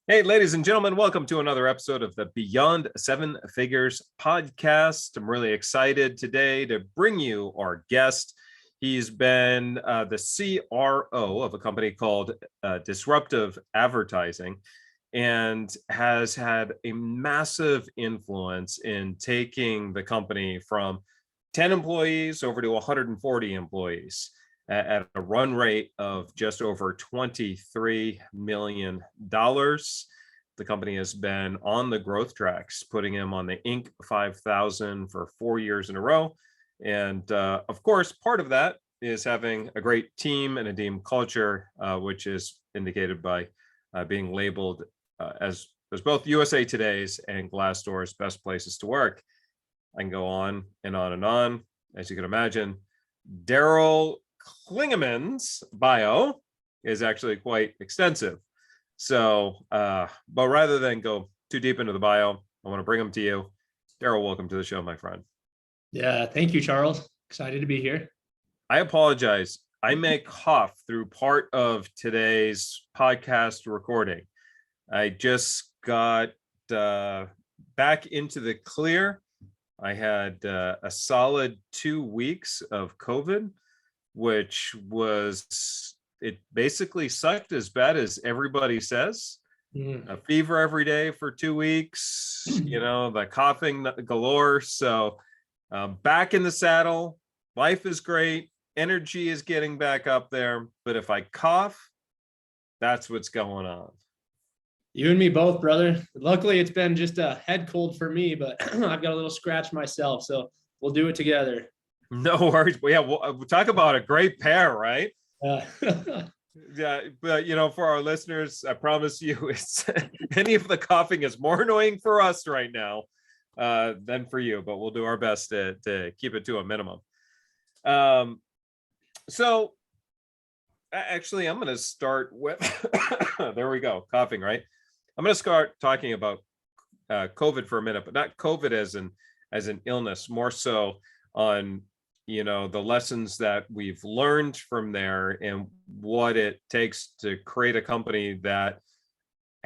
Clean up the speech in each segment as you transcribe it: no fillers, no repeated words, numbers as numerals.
Hey, ladies and gentlemen, welcome to another episode of the Beyond Seven Figures podcast. I'm really excited today to bring you our guest. He's been the CRO of a company called Disruptive Advertising and has had a massive influence in taking the company from 10 employees over to 140 employees at a run rate of just over $23 million. The company has been on the growth tracks, putting him on the Inc. 5000 for 4 years in a row. And of course, part of that is having a great team and a team culture, which is indicated by being labeled as both USA Today's and Glassdoor's best places to work. I can go on and on and on. As you can imagine, Daryl Klingaman's bio is actually quite extensive. So, but rather than go too deep into the bio, I want to bring him to you. Daryl, welcome to the show, my friend. Yeah, thank you, Charles. Excited to be here. I apologize. I may cough through part of today's podcast recording. I just got back into the clear. I had a solid 2 weeks of COVID, which was, it basically sucked as bad as everybody says. A fever every day for 2 weeks, the coughing galore. So back in the saddle, life is great. Energy is getting back up there. But if I cough, that's what's going on. You and me both, brother. Luckily, it's been just a head cold for me, but I've got a little scratch myself. So we'll do it together. No worries. Well, yeah, we'll talk about a great pair, right? Yeah, but for our listeners, I promise you, it's any of the coughing is more annoying for us right now than for you. But we'll do our best to keep it to a minimum. So, actually, I'm going to start with. There we go, coughing, right? I'm going to start talking about COVID for a minute, but not COVID as an illness, more so on the lessons that we've learned from there and what it takes to create a company that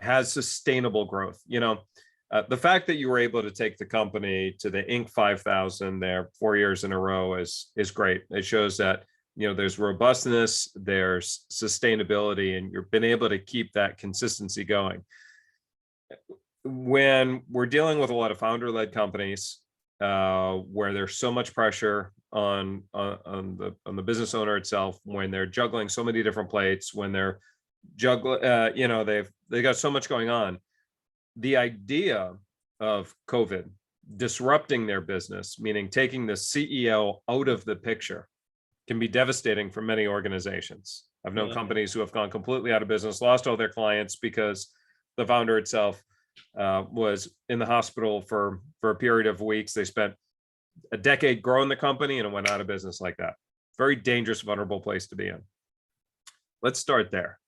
has sustainable growth. The fact that you were able to take the company to the Inc. 5000 there 4 years in a row is great. It shows that there's robustness, there's sustainability, and you've been able to keep that consistency going. When we're dealing with a lot of founder-led companies, where there's so much pressure on the business owner itself, when they're juggling so many different plates, when they're juggling, they've got so much going on. The idea of COVID disrupting their business, meaning taking the CEO out of the picture, can be devastating for many organizations. I've known companies who have gone completely out of business, lost all their clients because the founder itself was in the hospital for a period of weeks. They spent a decade growing the company and it went out of business like that. Very dangerous, vulnerable place to be in. Let's start there.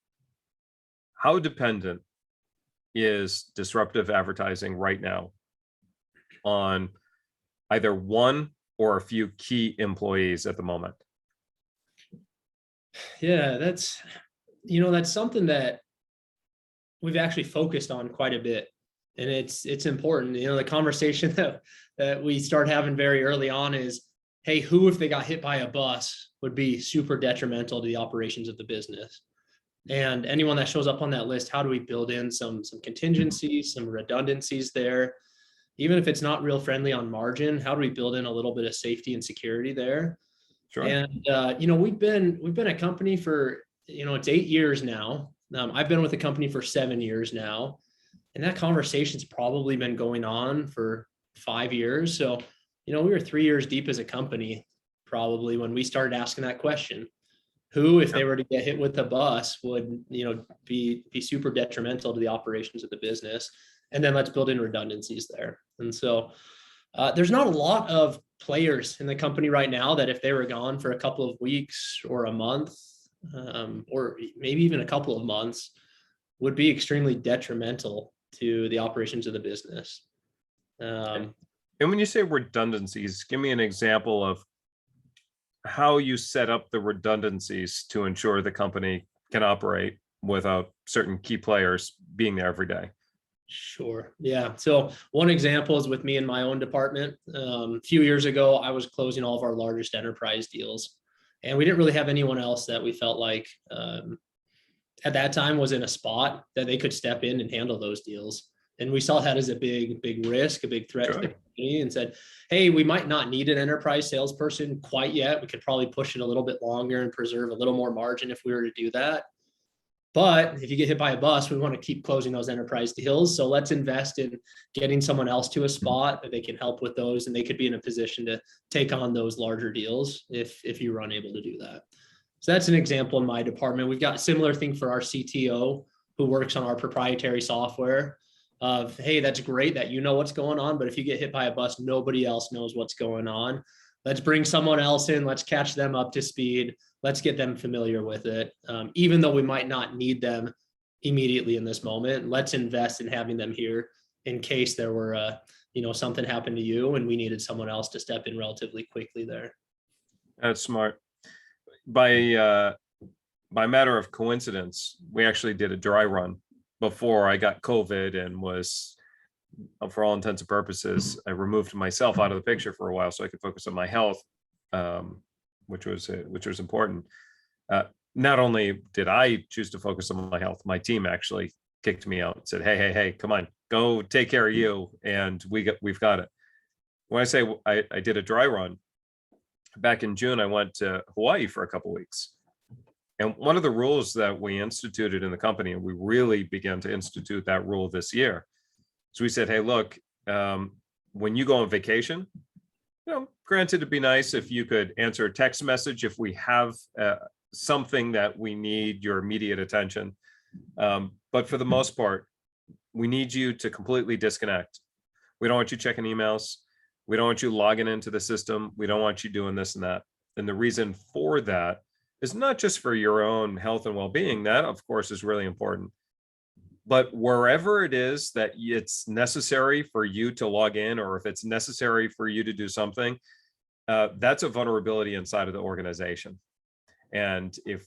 How dependent is disruptive advertising right now on either one or a few key employees at the moment? Yeah, that's something that we've actually focused on quite a bit. And it's important. The conversation that we start having very early on is, hey, who, if they got hit by a bus, would be super detrimental to the operations of the business? And anyone that shows up on that list, how do we build in some contingencies, some redundancies there? Even if it's not real friendly on margin, how do we build in a little bit of safety and security there? Sure. And we've been a company for it's 8 years now. I've been with the company for 7 years now, and that conversation's probably been going on for 5 years. So we were 3 years deep as a company probably when we started asking that question. Who, if they were to get hit with a bus, would be super detrimental to the operations of the business? And then let's build in redundancies there. And so there's not a lot of players in the company right now that if they were gone for a couple of weeks or a month, or maybe even a couple of months, would be extremely detrimental to the operations of the business. And when you say redundancies, give me an example of how you set up the redundancies to ensure the company can operate without certain key players being there every day? Sure. Yeah. So one example is with me in my own department. A few years ago, I was closing all of our largest enterprise deals, and we didn't really have anyone else that we felt like at that time was in a spot that they could step in and handle those deals. And we saw that as a big risk, a big threat to the company, and said, hey, we might not need an enterprise salesperson quite yet. We could probably push it a little bit longer and preserve a little more margin if we were to do that. But if you get hit by a bus, we want to keep closing those enterprise deals. So let's invest in getting someone else to a spot that they can help with those, and they could be in a position to take on those larger deals if you were unable to do that. So that's an example in my department. We've got a similar thing for our CTO who works on our proprietary software of, hey, that's great that you know what's going on, but if you get hit by a bus, nobody else knows what's going on. Let's bring someone else in. Let's catch them up to speed. Let's get them familiar with it. Even though we might not need them immediately in this moment, let's invest in having them here in case there were, something happened to you and we needed someone else to step in relatively quickly there. That's smart. By matter of coincidence, we actually did a dry run before I got COVID and was, for all intents and purposes, I removed myself out of the picture for a while so I could focus on my health, which was important. Not only did I choose to focus on my health, my team actually kicked me out and said, hey, come on, go take care of you, and we've got it. When I say I did a dry run, back in June, I went to Hawaii for a couple of weeks. And one of the rules that we instituted in the company, and we really began to institute that rule this year. So we said, hey, look, when you go on vacation, granted, it'd be nice if you could answer a text message if we have something that we need your immediate attention. But for the most part, we need you to completely disconnect. We don't want you checking emails. We don't want you logging into the system. We don't want you doing this and that. And the reason for that is not just for your own health and well-being. That, of course, is really important. But wherever it is that it's necessary for you to log in, or if it's necessary for you to do something, that's a vulnerability inside of the organization. And if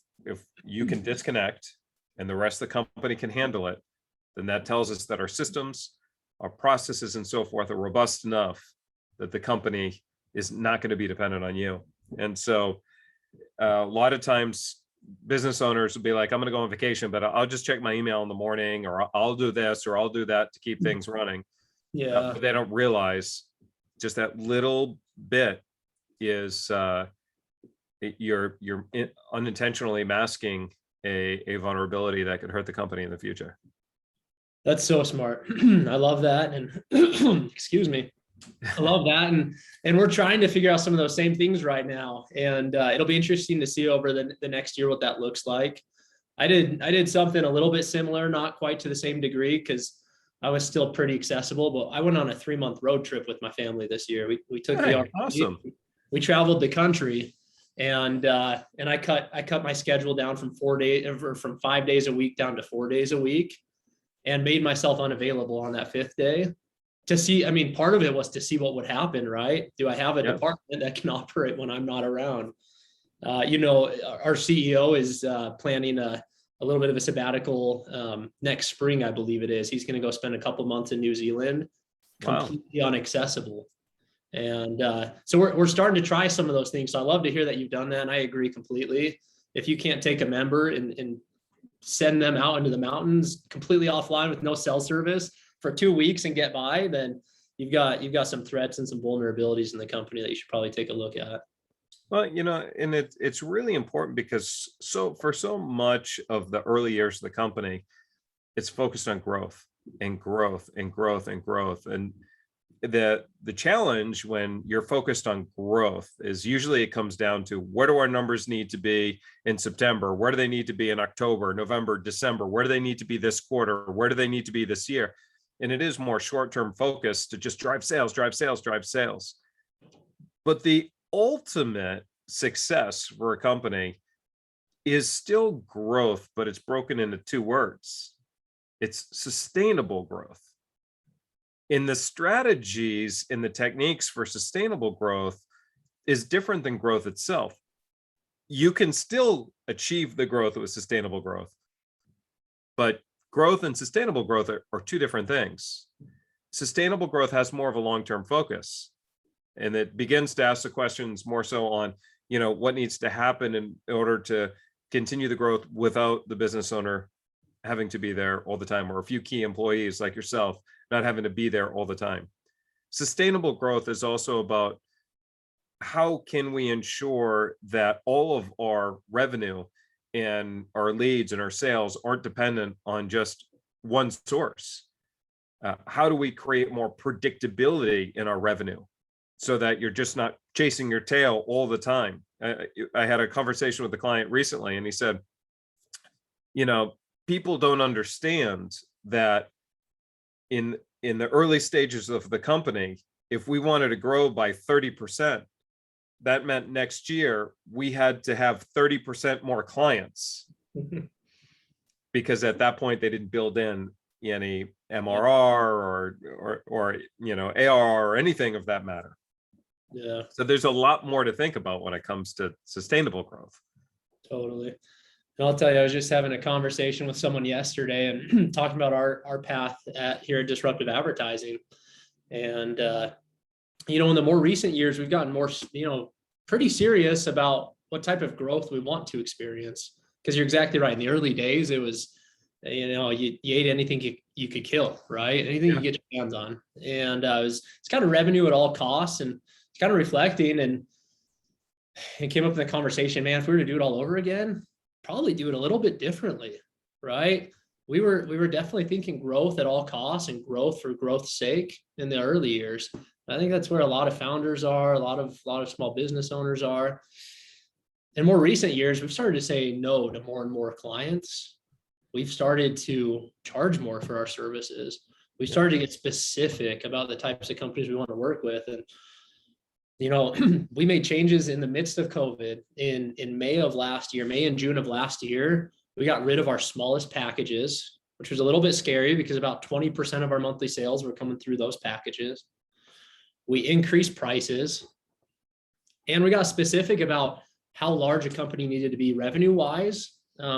you can disconnect and the rest of the company can handle it, then that tells us that our systems, our processes, and so forth are robust enough that the company is not going to be dependent on you. And so a lot of times business owners will be like, I'm going to go on vacation, but I'll just check my email in the morning, or I'll do this, or I'll do that to keep things running. Yeah. But they don't realize just that little bit is you're unintentionally masking a vulnerability that could hurt the company in the future. That's so smart. I love that. And excuse me. I love that. And we're trying to figure out some of those same things right now. And it'll be interesting to see over the next year what that looks like. I did something a little bit similar, not quite to the same degree, because I was still pretty accessible, but I went on a 3-month road trip with my family this year. We took the RV. Awesome. We traveled the country, and I cut my schedule down from 5 days a week down to 4 days a week, and made myself unavailable on that 5th day to see. I mean, part of it was to see what would happen, right? Do I have a department that can operate when I'm not around? Our CEO is planning a little bit of a sabbatical next spring, I believe it is. He's going to go spend a couple months in New Zealand, completely inaccessible. And so we're starting to try some of those things. So I love to hear that you've done that. And I agree completely. If you can't take a member and send them out into the mountains completely offline with no cell service for 2 weeks and get by, then you've got some threats and some vulnerabilities in the company that you should probably take a look at. Well, and it's really important because for so much of the early years of the company, it's focused on growth and growth and growth and growth. And the challenge when you're focused on growth is usually it comes down to, where do our numbers need to be in September? Where do they need to be in October, November, December? Where do they need to be this quarter? Where do they need to be this year? And it is more short-term focus to just drive sales, drive sales, drive sales. But the ultimate success for a company is still growth, but it's broken into 2 words. It's sustainable growth. In the strategies, in the techniques for sustainable growth is different than growth itself. You can still achieve the growth with sustainable growth, But growth and sustainable growth are two different things. Sustainable growth has more of a long-term focus, and it begins to ask the questions more so on, what needs to happen in order to continue the growth without the business owner having to be there all the time, or a few key employees like yourself not having to be there all the time. Sustainable growth is also about how can we ensure that all of our revenue and our leads and our sales aren't dependent on just one source. How do we create more predictability in our revenue so that you're just not chasing your tail all the time? I had a conversation with a client recently, and he said, people don't understand that in the early stages of the company, if we wanted to grow by 30%, that meant next year we had to have 30% more clients because at that point they didn't build in any MRR or ARR or anything of that matter. Yeah. So there's a lot more to think about when it comes to sustainable growth. Totally. And I'll tell you, I was just having a conversation with someone yesterday and talking about our path here at Disruptive Advertising. And, in the more recent years, we've gotten more, pretty serious about what type of growth we want to experience. Because you're exactly right. In the early days, it was, you ate anything you could kill, right? Anything you get your hands on. And it's kind of revenue at all costs, and it's kind of reflecting, and it came up in the conversation, man, if we were to do it all over again, probably do it a little bit differently, right? We were definitely thinking growth at all costs and growth for growth's sake in the early years. I think that's where a lot of founders are, a lot of small business owners are. In more recent years, we've started to say no to more and more clients. We've started to charge more for our services. We started to get specific about the types of companies we want to work with. And, we made changes in the midst of COVID in May and June of last year. We got rid of our smallest packages, which was a little bit scary because about 20% of our monthly sales were coming through those packages. We increased prices, and we got specific about how large a company needed to be revenue-wise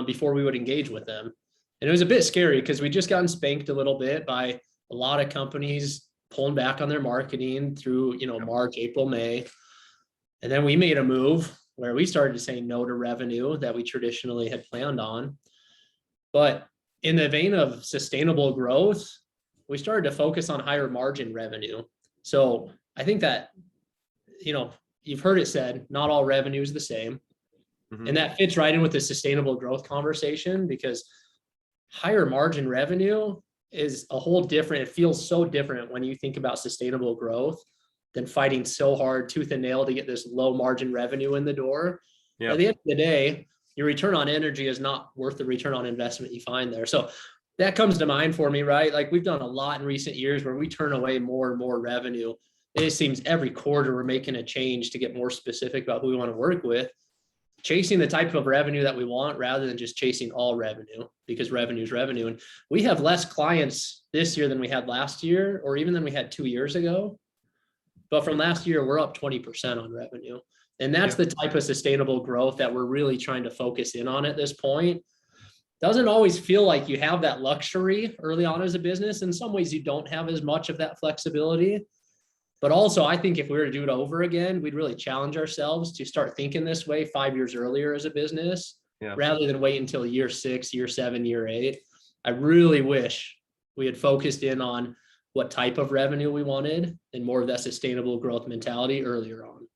before we would engage with them. And it was a bit scary because we just gotten spanked a little bit by a lot of companies pulling back on their marketing through, March, April, May. And then we made a move where we started to say no to revenue that we traditionally had planned on. But in the vein of sustainable growth, we started to focus on higher margin revenue. So I think that, you've heard it said, not all revenue is the same. Mm-hmm. And that fits right in with the sustainable growth conversation, because higher margin revenue is a whole different, it feels so different when you think about sustainable growth than fighting so hard tooth and nail to get this low margin revenue in the door. Yep. At the end of the day, your return on energy is not worth the return on investment you find there. So that comes to mind for me, right? Like, we've done a lot in recent years where we turn away more and more revenue. It seems every quarter we're making a change to get more specific about who we want to work with, chasing the type of revenue that we want rather than just chasing all revenue, because revenue is revenue. And we have less clients this year than we had last year, or even than we had 2 years ago. But from last year, we're up 20% on revenue. And that's the type of sustainable growth that we're really trying to focus in on at this point. Doesn't always feel like you have that luxury early on as a business. In some ways, you don't have as much of that flexibility. But also, I think if we were to do it over again, we'd really challenge ourselves to start thinking this way 5 years earlier as a business, rather than wait until year 6, year 7, year 8. I really wish we had focused in on what type of revenue we wanted and more of that sustainable growth mentality earlier on.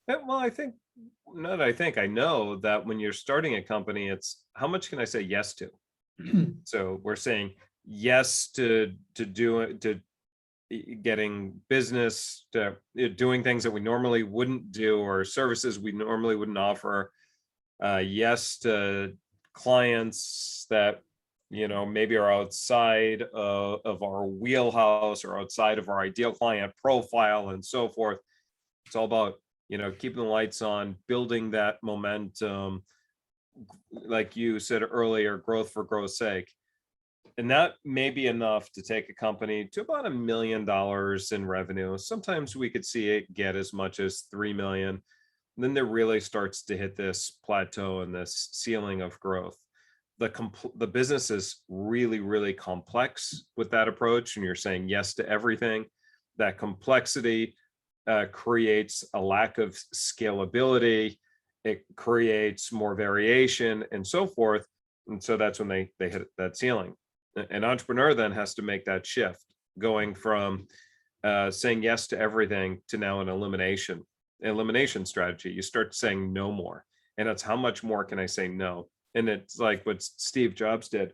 Well, I know that when you're starting a company, it's how much can I say yes to? So we're saying yes to getting business, to doing things that we normally wouldn't do, or services we normally wouldn't offer. Yes to clients that maybe are outside of our wheelhouse or outside of our ideal client profile and so forth. It's all about keeping the lights on, building that momentum, like you said earlier, growth for growth's sake. And that may be enough to take a company to about $1 million in revenue. Sometimes we could see it get as much as 3 million. And then there really starts to hit this plateau and this ceiling of growth. the business is really, really complex with that approach, and you're saying yes to everything. That complexity creates a lack of scalability. It creates more variation and so forth. And so that's when they hit that ceiling. An entrepreneur then has to make that shift, going from saying yes to everything to now an elimination strategy. You start saying no more. And it's how much more can I say no? And it's like what Steve Jobs did.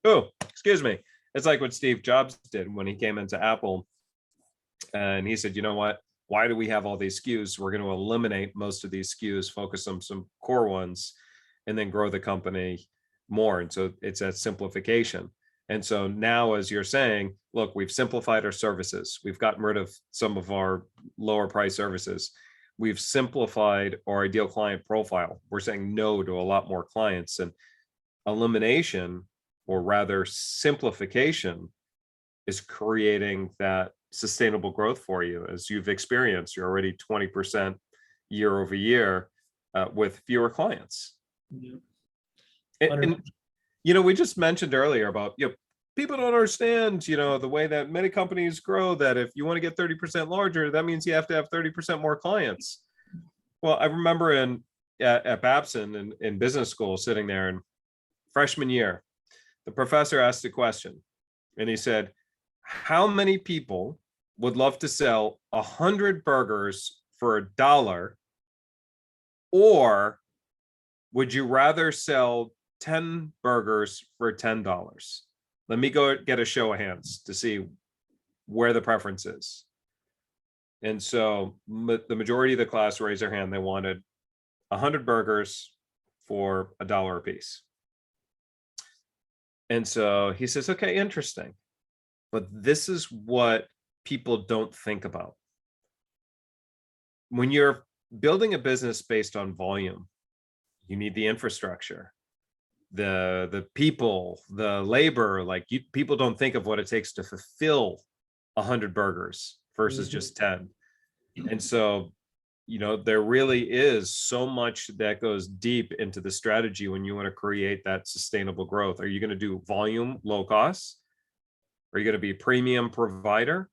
Oh, excuse me. It's like what Steve Jobs did when he came into Apple. And he said, you know what? Why do we have all these SKUs? We're going to eliminate most of these SKUs, focus on some core ones, and then grow the company more. And so it's that simplification. And so now, as you're saying, look, we've simplified our services. We've gotten rid of some of our lower price services. We've simplified our ideal client profile. We're saying no to a lot more clients, and elimination, or rather simplification, is creating that sustainable growth for you. As you've experienced, you're already 20% year over year with fewer clients. Yeah. And we just mentioned earlier about, people don't understand, the way that many companies grow, that if you want to get 30% larger, that means you have to have 30% more clients. Well, I remember at Babson in business school, sitting there in freshman year, the professor asked a question, and he said, how many people would love to sell 100 burgers for $1, or would you rather sell 10 burgers for $10? Let me go get a show of hands to see where the preference is. And so the majority of the class raised their hand. They wanted 100 burgers for $1 a piece. And so he says, okay, interesting. But this is what people don't think about. When you're building a business based on volume, you need the infrastructure, the people, the labor. People don't think of what it takes to fulfill 100 burgers versus just 10. And so, there really is so much that goes deep into the strategy when you want to create that sustainable growth. Are you going to do volume, low cost? Are you going to be a premium provider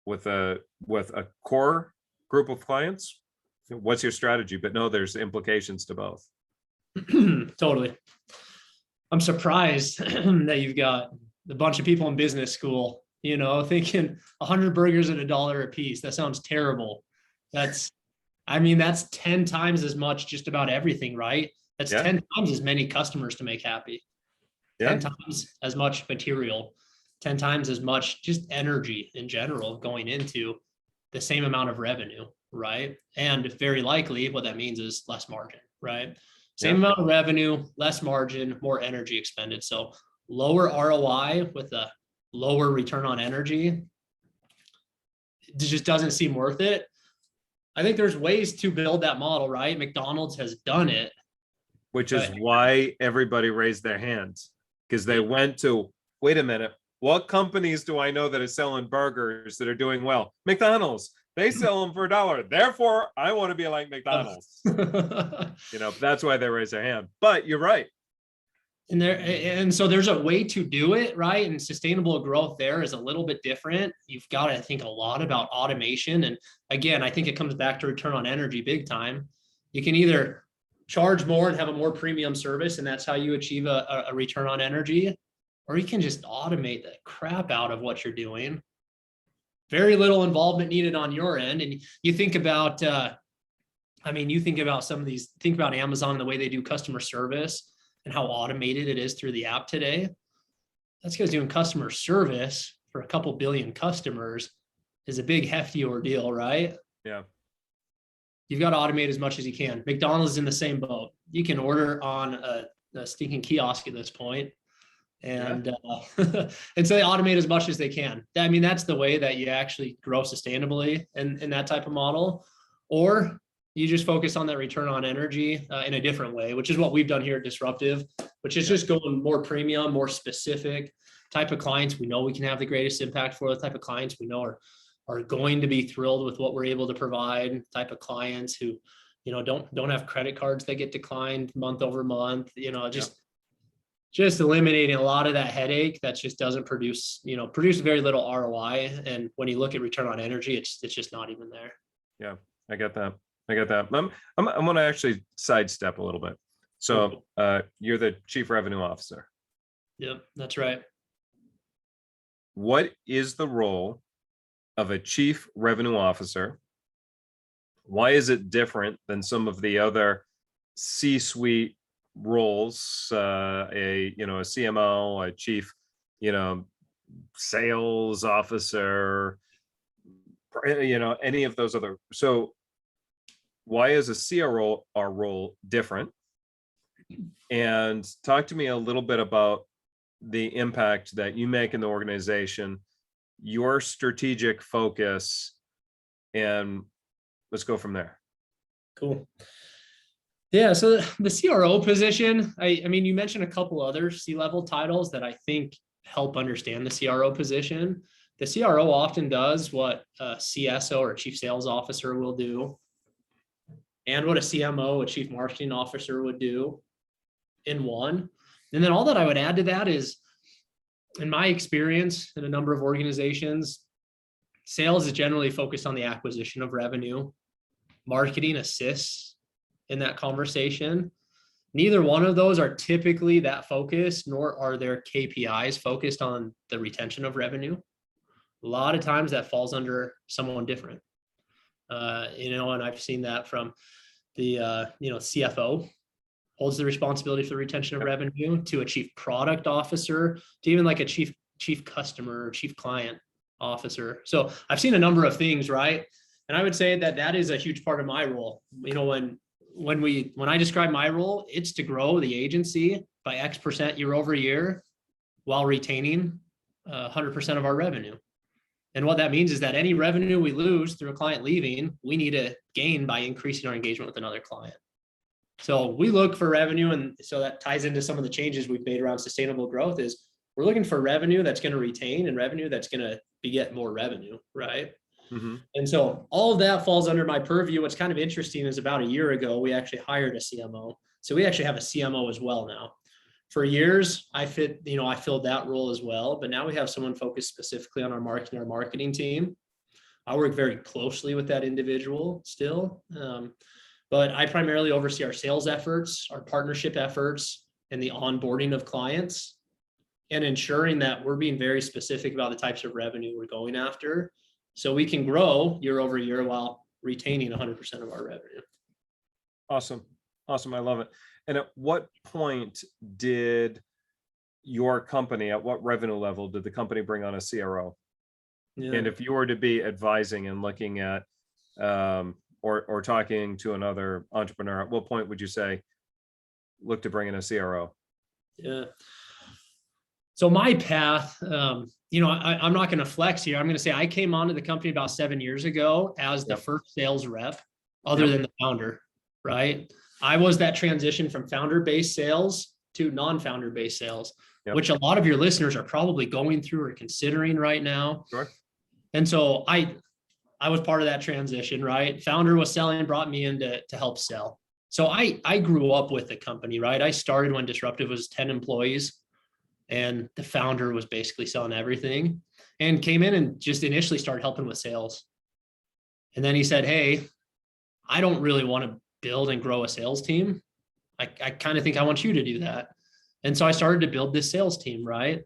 with a core group of clients? What's your strategy? But no, there's implications to both. Totally. I'm surprised that you've got a bunch of people in business school, thinking 100 burgers at $1 a piece. That sounds terrible. That's 10 times as much just about everything, right? That's 10 times as many customers to make happy. 10 times as much material, 10 times as much just energy in general going into the same amount of revenue, right? And very likely what that means is less margin, right? Same amount of revenue, less margin, more energy expended. So lower ROI with a lower return on energy, it just doesn't seem worth it. I think there's ways to build that model, right? McDonald's has done it. Which is why everybody raised their hands, because they went to, wait a minute, what companies do I know that are selling burgers that are doing well? McDonald's. They sell them for $1. Therefore, I want to be like McDonald's. That's why they raise their hand. But you're right. And so there's a way to do it, right? And sustainable growth there is a little bit different. You've got to think a lot about automation. And again, I think it comes back to return on energy big time. You can either charge more and have a more premium service, and that's how you achieve a return on energy, or you can just automate the crap out of what you're doing. Very little involvement needed on your end. And you think about, think about Amazon, the way they do customer service and how automated it is through the app today. That's because doing customer service for a couple billion customers is a big, hefty ordeal, right? Yeah. You've got to automate as much as you can. McDonald's is in the same boat. You can order on a stinking kiosk at this point. And and so they automate as much as they can. That's the way that you actually grow sustainably in that type of model. Or you just focus on that return on energy in a different way, which is what we've done here at Disruptive, which is just going more premium, more specific type of clients we know we can have the greatest impact for, the type of clients we know are going to be thrilled with what we're able to provide, type of clients who don't have credit cards that get declined month over month, just eliminating a lot of that headache that just doesn't produce very little ROI. And when you look at return on energy, it's just not even there. Yeah, I get that. I'm going to actually sidestep a little bit. So you're the chief revenue officer. Yep, that's right. What is the role of a chief revenue officer? Why is it different than some of the other C-suite roles? A CMO, a chief, sales officer, any of those other. So why is a CRO our role different? And talk to me a little bit about the impact that you make in the organization, your strategic focus, and let's go from there. Cool. Yeah, so the CRO position, I mean, you mentioned a couple other C-level titles that I think help understand the CRO position. The CRO often does what a CSO or a chief sales officer will do, and what a CMO, a chief marketing officer, would do in one. And then all that I would add to that is, in my experience in a number of organizations, sales is generally focused on the acquisition of revenue. Marketing assists in that conversation. Neither one of those are typically that focused, nor are their KPIs focused on the retention of revenue. A lot of times that falls under someone different. And I've seen that from the CFO holds the responsibility for the retention of revenue, to a chief product officer, to even like a chief customer or chief client officer. So I've seen a number of things, right? And I would say that is a huge part of my role. When I describe my role, it's to grow the agency by X% year over year while retaining 100% of our revenue. And what that means is that any revenue we lose through a client leaving, we need to gain by increasing our engagement with another client. So we look for revenue, and so that ties into some of the changes we've made around sustainable growth. Is we're looking for revenue that's going to retain and revenue that's going to beget more revenue, right? Mm-hmm. And so all of that falls under my purview. What's kind of interesting is about a year ago, we actually hired a CMO. So we actually have a CMO as well now. For years, I filled that role as well, but now we have someone focused specifically on our marketing team. I work very closely with that individual still. But I primarily oversee our sales efforts, our partnership efforts, and the onboarding of clients, and ensuring that we're being very specific about the types of revenue we're going after, so we can grow year over year while retaining 100% of our revenue. Awesome. I love it. And at what point did your company, at what revenue level did the company bring on a CRO? Yeah. And if you were to be advising and looking at, or talking to another entrepreneur, at what point would you say, look to bring in a CRO? Yeah. So my path, I'm not going to flex here. I'm going to say I came onto the company about 7 years ago as the first sales rep, other than the founder, right? I was that transition from founder-based sales to non-founder-based sales, which a lot of your listeners are probably going through or considering right now. Sure. And so I was part of that transition, right? Founder was selling, brought me in to help sell. So I grew up with the company, right? I started when Disruptive was 10 employees, and the founder was basically selling everything, and came in and just initially started helping with sales. And then he said, hey, I don't really want to build and grow a sales team. I kind of think I want you to do that. And so I started to build this sales team, right?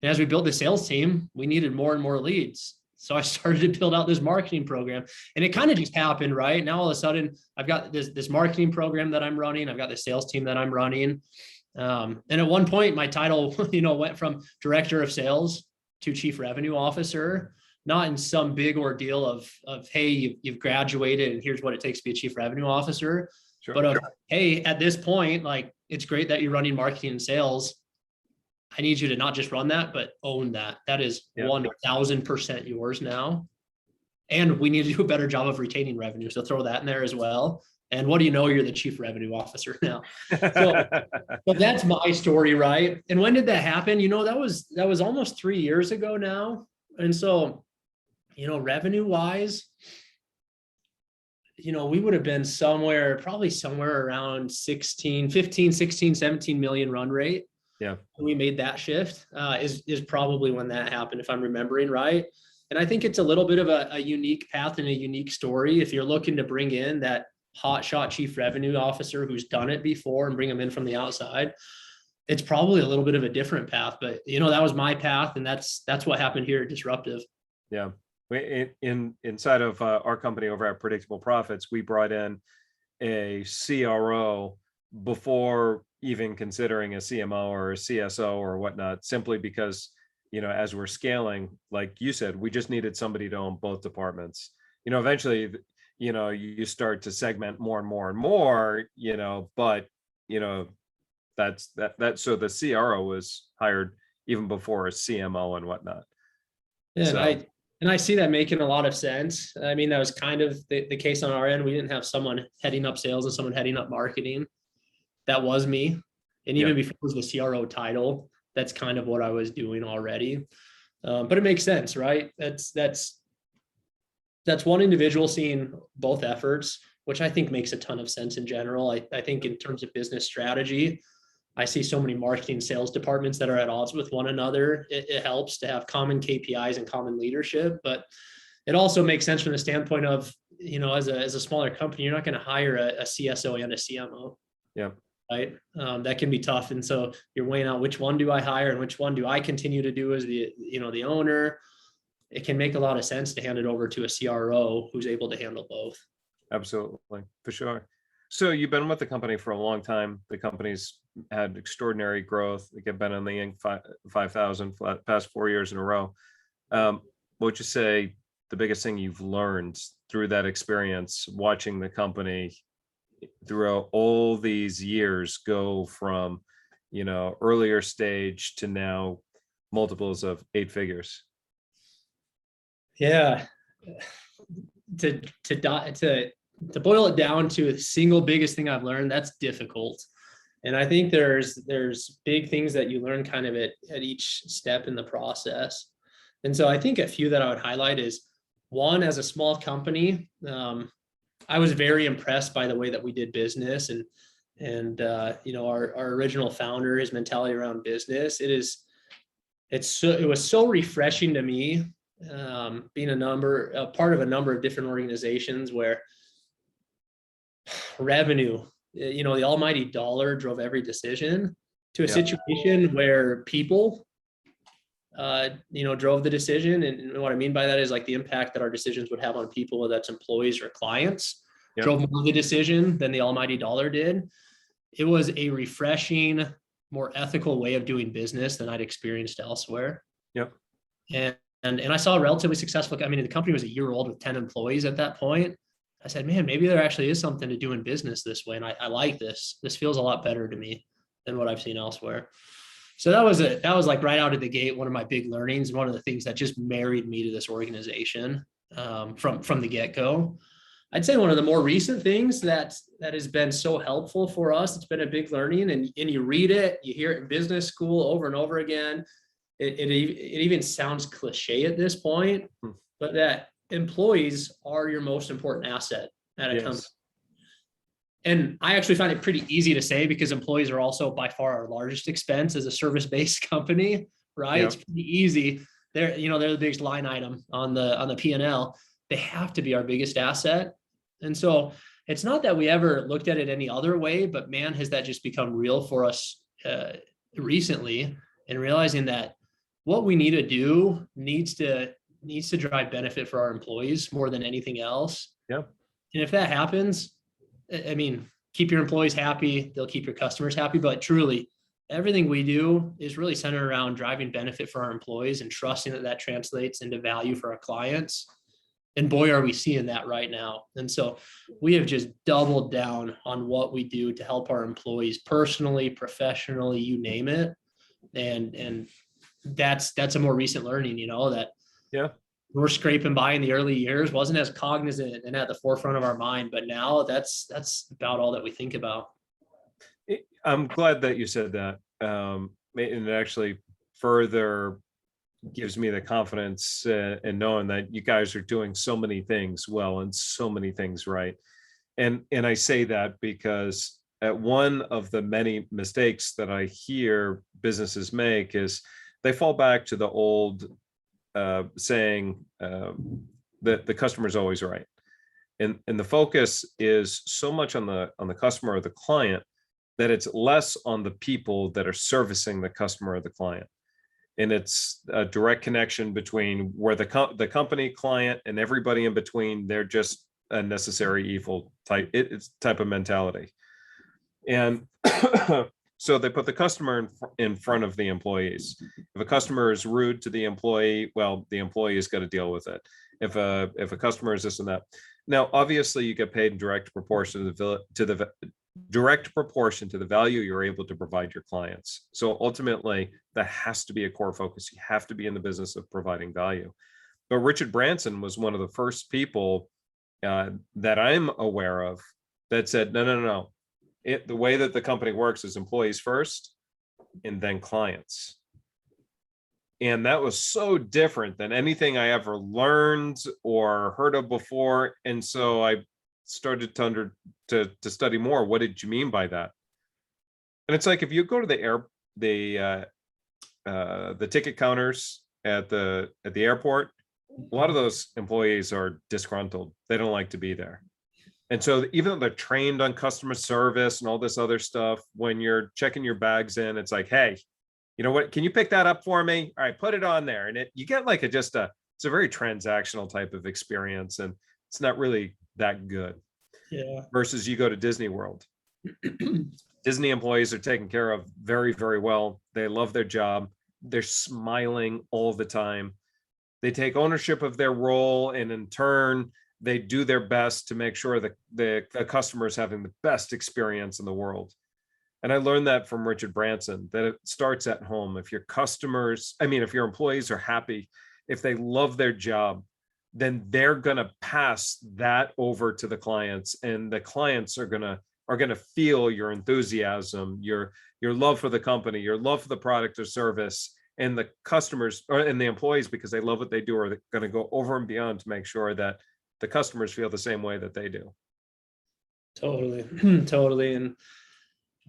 And as we built the sales team, we needed more and more leads. So I started to build out this marketing program, and it kind of just happened, right? Now all of a sudden I've got this marketing program that I'm running. I've got the sales team that I'm running. And at one point my title, went from director of sales to chief revenue officer, not in some big ordeal of hey, you've graduated and here's what it takes to be a chief revenue officer. Sure, but hey, at this point, like, it's great that you're running marketing and sales. I need you to not just run that, but own that. That is 1000% yours now. And we need to do a better job of retaining revenue. So throw that in there as well. And what do you know? You're the chief revenue officer now. So that's my story, right? And when did that happen? That was almost 3 years ago now. And so, revenue wise, we would have been probably somewhere around 17 million run rate. Yeah. When we made that shift, is probably when that happened, if I'm remembering right. And I think it's a little bit of a unique path and a unique story. If you're looking to bring in that hotshot chief revenue officer who's done it before and bring them in from the outside, it's probably a little bit of a different path. But that was my path, and that's what happened here at Disruptive. Yeah. Inside of our company over at Predictable Profits, we brought in a CRO before even considering a CMO or a CSO or whatnot, simply because, as we're scaling, like you said, we just needed somebody to own both departments. Eventually, you start to segment more and more and more, but, that's that. So the CRO was hired even before a CMO and whatnot. Yeah, So, and I see that making a lot of sense. I mean, that was kind of the case on our end. We didn't have someone heading up sales and someone heading up marketing. That was me. And even before it was the CRO title, that's kind of what I was doing already. But it makes sense, right? That's one individual seeing both efforts, which I think makes a ton of sense in general. I think in terms of business strategy, I see so many marketing sales departments that are at odds with one another. It helps to have common KPIs and common leadership, but it also makes sense from the standpoint of, as a smaller company, you're not going to hire a CSO and a CMO. Yeah. Right. That can be tough. And so you're weighing out, which one do I hire and which one do I continue to do as the owner? It can make a lot of sense to hand it over to a CRO who's able to handle both. Absolutely, for sure. So you've been with the company for a long time. The company's had extraordinary growth. They've been in the Inc. 5,000 for the past 4 years in a row. What would you say the biggest thing you've learned through that experience, watching the company throughout all these years go from, earlier stage to now multiples of 8 figures? Yeah. To boil it down to the single biggest thing I've learned, that's difficult. And I think there's big things that you learn kind of at each step in the process. And so I think a few that I would highlight is, one, as a small company, I was very impressed by the way that we did business and our original founder, his mentality around business. It was so refreshing to me, being a part of a number of different organizations where revenue, the almighty dollar drove every decision, to a situation where people, drove the decision. And what I mean by that is like the impact that our decisions would have on people, whether that's employees or clients, drove more of the decision than the almighty dollar did. It was a refreshing, more ethical way of doing business than I'd experienced elsewhere. Yep. And I saw a relatively successful, the company was a year old with 10 employees at that point. I said, man, maybe there actually is something to doing business this way. And I like this. This feels a lot better to me than what I've seen elsewhere. So that was like right out of the gate, one of my big learnings, one of the things that just married me to this organization from the get-go. I'd say one of the more recent things that has been so helpful for us, it's been a big learning, and you read it, you hear it in business school over and over again. It even sounds cliche at this point, but that employees are your most important asset at a company. And I actually find it pretty easy to say, because employees are also by far our largest expense as a service-based company, right? Yep. It's pretty easy. They're the biggest line item on the P&L. They have to be our biggest asset. And so it's not that we ever looked at it any other way, but man, has that just become real for us recently, and realizing that what we need to do needs to drive benefit for our employees more than anything else. Yep. And if that happens, keep your employees happy, they'll keep your customers happy. But truly, everything we do is really centered around driving benefit for our employees and trusting that translates into value for our clients. And boy, are we seeing that right now. And so we have just doubled down on what we do to help our employees personally, professionally, you name it. And that's a more recent learning, that we're scraping by in the early years, wasn't as cognizant and at the forefront of our mind, but now that's about all that we think about. I'm glad that you said that. And it actually further gives me the confidence in knowing that you guys are doing so many things well and so many things right. And I say that because one of the many mistakes that I hear businesses make is they fall back to the old saying that the customer is always right. And the focus is so much on the customer or the client that it's less on the people that are servicing the customer or the client. And it's a direct connection between where the company, client, and everybody in between, they're just a necessary evil type. It's type of mentality. And so they put the customer in front of the employees. If a customer is rude to the employee, well, the employee has got to deal with it. If a customer is this and that. Now, obviously, you get paid in direct proportion to the direct proportion to the value you're able to provide your clients. So ultimately, that has to be a core focus. You have to be in the business of providing value. But Richard Branson was one of the first people that I'm aware of that said, no. The way that the company works is employees first and then clients. And that was so different than anything I ever learned or heard of before. And so I started to study more. What did you mean by that? And it's like, if you go to the ticket counters at the airport, a lot of those employees are disgruntled. They don't like to be there. And so even though they're trained on customer service and all this other stuff, when you're checking your bags in, it's like, hey, you know what, can you pick that up for me? All right, put it on there. And you get like it's a very transactional type of experience, and it's not really that good. Yeah. Versus you go to Disney World. Disney employees are taken care of very, very well. They love their job. They're smiling all the time. They take ownership of their role, and in turn, they do their best to make sure that the customer is having the best experience in the world. And I learned that from Richard Branson, that it starts at home. If your employees are happy, if they love their job, then they're going to pass that over to the clients, and the clients are going to feel your enthusiasm, your love for the company, your love for the product or service, and the customers and the employees, because they love what they do, are going to go over and beyond to make sure that the customers feel the same way that they do. Totally. And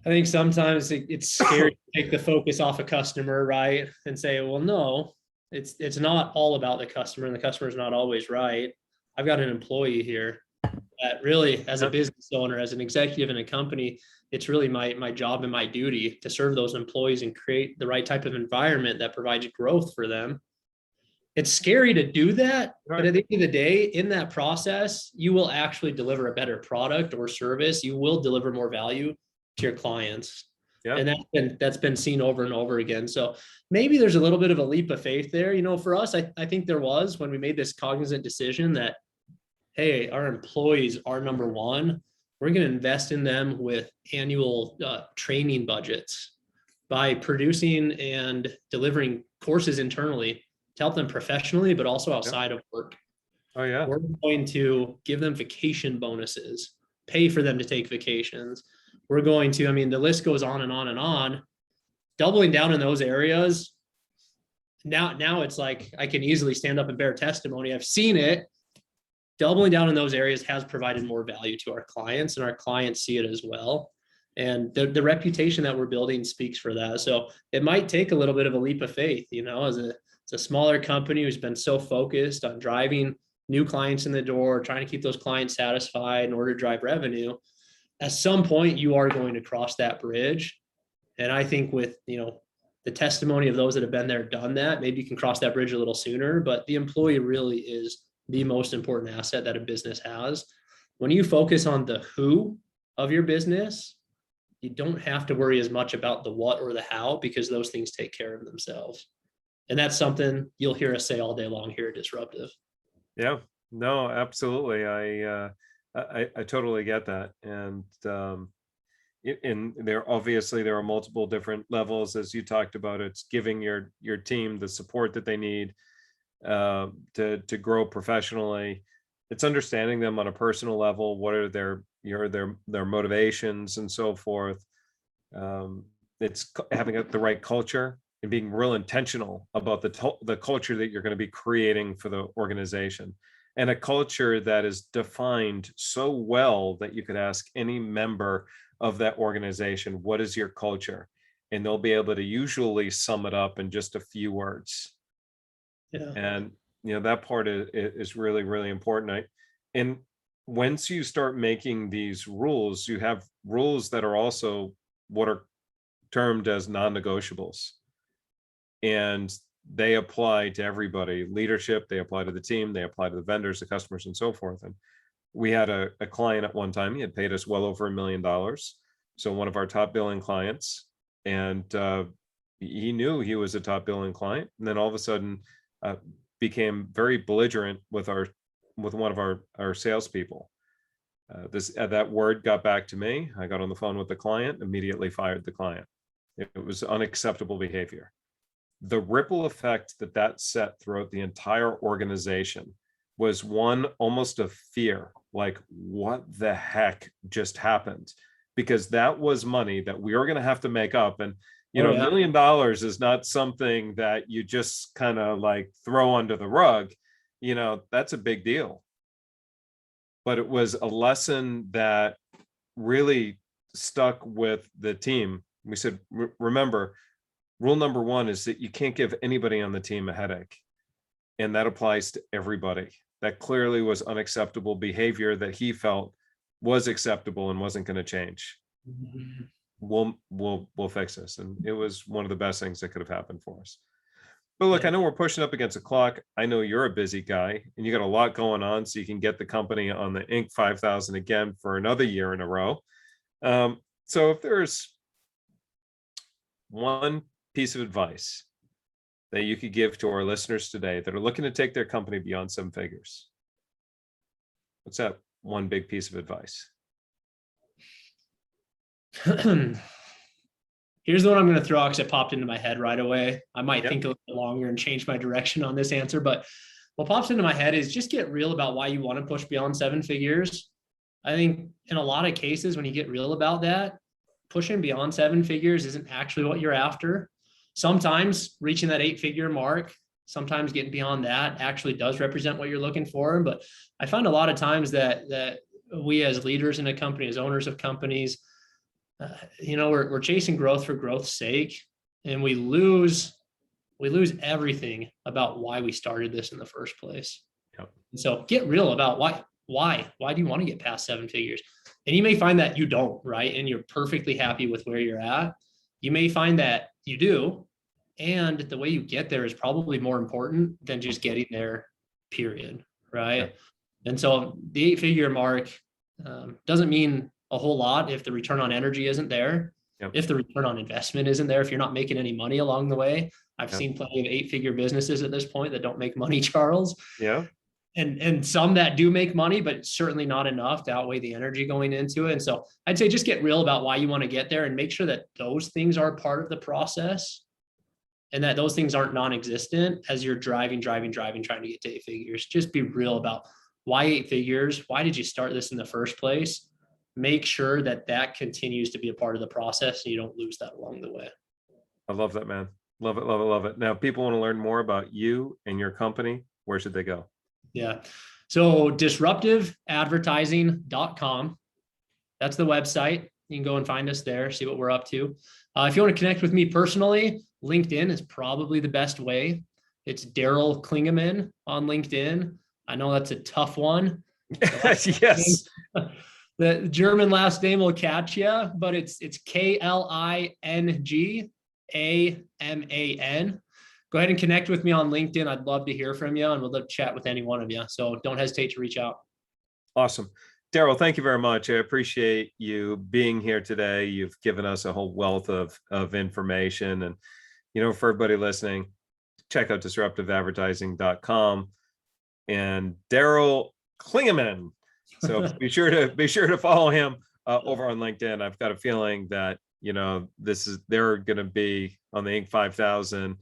I think sometimes it's scary to take the focus off a customer, right? And say, well, no, it's not all about the customer, and the customer is not always right. I've got an employee here that really, as a business owner, as an executive in a company, it's really my job and my duty to serve those employees and create the right type of environment that provides growth for them. It's scary to do that, but at the end of the day, in that process, you will actually deliver a better product or service. You will deliver more value to your clients. Yeah. And that's been seen over and over again. So maybe there's a little bit of a leap of faith there. You know, for us, I think there was, when we made this cognizant decision that, hey, our employees are number one. We're going to invest in them with annual training budgets by producing and delivering courses internally to help them professionally, but also outside of work. Oh yeah. We're going to give them vacation bonuses, pay for them to take vacations. We're going to, the list goes on and on and on, doubling down in those areas. Now it's like, I can easily stand up and bear testimony. I've seen it. Doubling down in those areas has provided more value to our clients, and our clients see it as well. And the reputation that we're building speaks for that. So it might take a little bit of a leap of faith, as a smaller company who's been so focused on driving new clients in the door, trying to keep those clients satisfied in order to drive revenue. At some point, you are going to cross that bridge. And I think with, the testimony of those that have been there, done that, maybe you can cross that bridge a little sooner, but the employee really is the most important asset that a business has. When you focus on the who of your business, you don't have to worry as much about the what or the how, because those things take care of themselves. And that's something you'll hear us say all day long here at Disruptive. Yeah, no, absolutely. I totally get that. And there are multiple different levels, as you talked about. It's giving your team the support that they need to grow professionally. It's understanding them on a personal level. What are their motivations and so forth. It's having the right culture. and being real intentional about the culture that you're going to be creating for the organization, and a culture that is defined so well that you could ask any member of that organization, what is your culture? And they'll be able to usually sum it up in just a few words. Yeah. And that part is really, really important. And once you start making these rules, you have rules that are also what are termed as non-negotiables, and they apply to everybody. Leadership, they apply to the team, they apply to the vendors, the customers, and so forth. And we had a client at one time, he had paid us well over $1 million, so one of our top billing clients, and he knew he was a top billing client, and then all of a sudden became very belligerent with one of our salespeople. That word got back to me. I got on the phone with the client, immediately fired the client. It was unacceptable behavior. The ripple effect that set throughout the entire organization was one almost of fear, like what the heck just happened? Because that was money that we were going to have to make up. And $1 million is not something that you just kind of like throw under the rug. That's a big deal. But it was a lesson that really stuck with the team. We said, remember, rule number one is that you can't give anybody on the team a headache. And that applies to everybody. That clearly was unacceptable behavior that he felt was acceptable and wasn't going to change. We'll fix this. And it was one of the best things that could have happened for us. But look, I know we're pushing up against the clock. I know you're a busy guy and you got a lot going on, so you can get the company on the Inc. 5000 again for another year in a row. So if there's one piece of advice that you could give to our listeners today that are looking to take their company beyond 7 figures, what's that one big piece of advice? Here's the one I'm going to throw out because it popped into my head right away. I might think a little bit longer and change my direction on this answer, but what pops into my head is just get real about why you want to push beyond 7 figures. I think in a lot of cases, when you get real about that, pushing beyond 7 figures isn't actually what you're after. Sometimes reaching that 8-figure mark, sometimes getting beyond that actually does represent what you're looking for. But I find a lot of times that we as leaders in a company, as owners of companies, we're chasing growth for growth's sake, and we lose everything about why we started this in the first place. Yep. So get real about why do you want to get past 7 figures? And you may find that you don't, right? And you're perfectly happy with where you're at. You may find that you do, and the way you get there is probably more important than just getting there, period, right? Yep. And so the 8-figure mark doesn't mean a whole lot if the return on energy isn't there. Yep. If the return on investment isn't there, if you're not making any money along the way. I've seen plenty of 8-figure businesses at this point that don't make money, Charles. Yeah. And some that do make money, but certainly not enough to outweigh the energy going into it. And so I'd say just get real about why you want to get there and make sure that those things are part of the process and that those things aren't non-existent as you're driving, trying to get to 8 figures. Just be real about why 8 figures? Why did you start this in the first place? Make sure that continues to be a part of the process and you don't lose that along the way. I love that, man. Love it, love it, love it. Now, people want to learn more about you and your company. Where should they go? Yeah. So disruptiveadvertising.com. That's the website. You can go and find us there, see what we're up to. If you want to connect with me personally, LinkedIn is probably the best way. It's Daryl Klingaman on LinkedIn. I know that's a tough one. Yes. The German last name will catch you, but it's Klingaman. Go ahead and connect with me on LinkedIn. I'd love to hear from you, and we'd love to chat with any one of you. So don't hesitate to reach out. Awesome. Daryl, thank you very much. I appreciate you being here today. You've given us a whole wealth of information. And, for everybody listening, check out disruptiveadvertising.com and Daryl Klingaman. So be sure to follow him over on LinkedIn. I've got a feeling that, they're going to be on the Inc. 5000.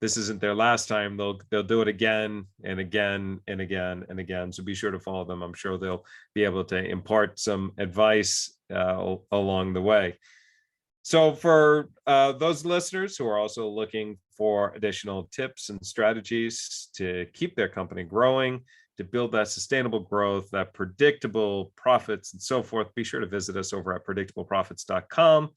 This isn't their last time. They'll do it again and again and again and again. So be sure to follow them. I'm sure they'll be able to impart some advice along the way. So for those listeners who are also looking for additional tips and strategies to keep their company growing, to build that sustainable growth, that predictable profits and so forth, be sure to visit us over at predictableprofits.com.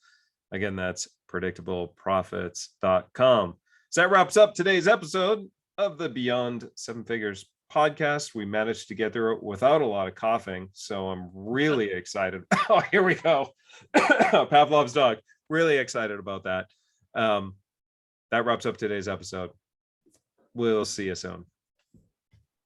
Again, that's predictableprofits.com. So that wraps up today's episode of the Beyond Seven Figures podcast. We managed to get through it without a lot of coughing. So I'm really excited. Oh, here we go. Pavlov's dog. Really excited about that. That wraps up today's episode. We'll see you soon.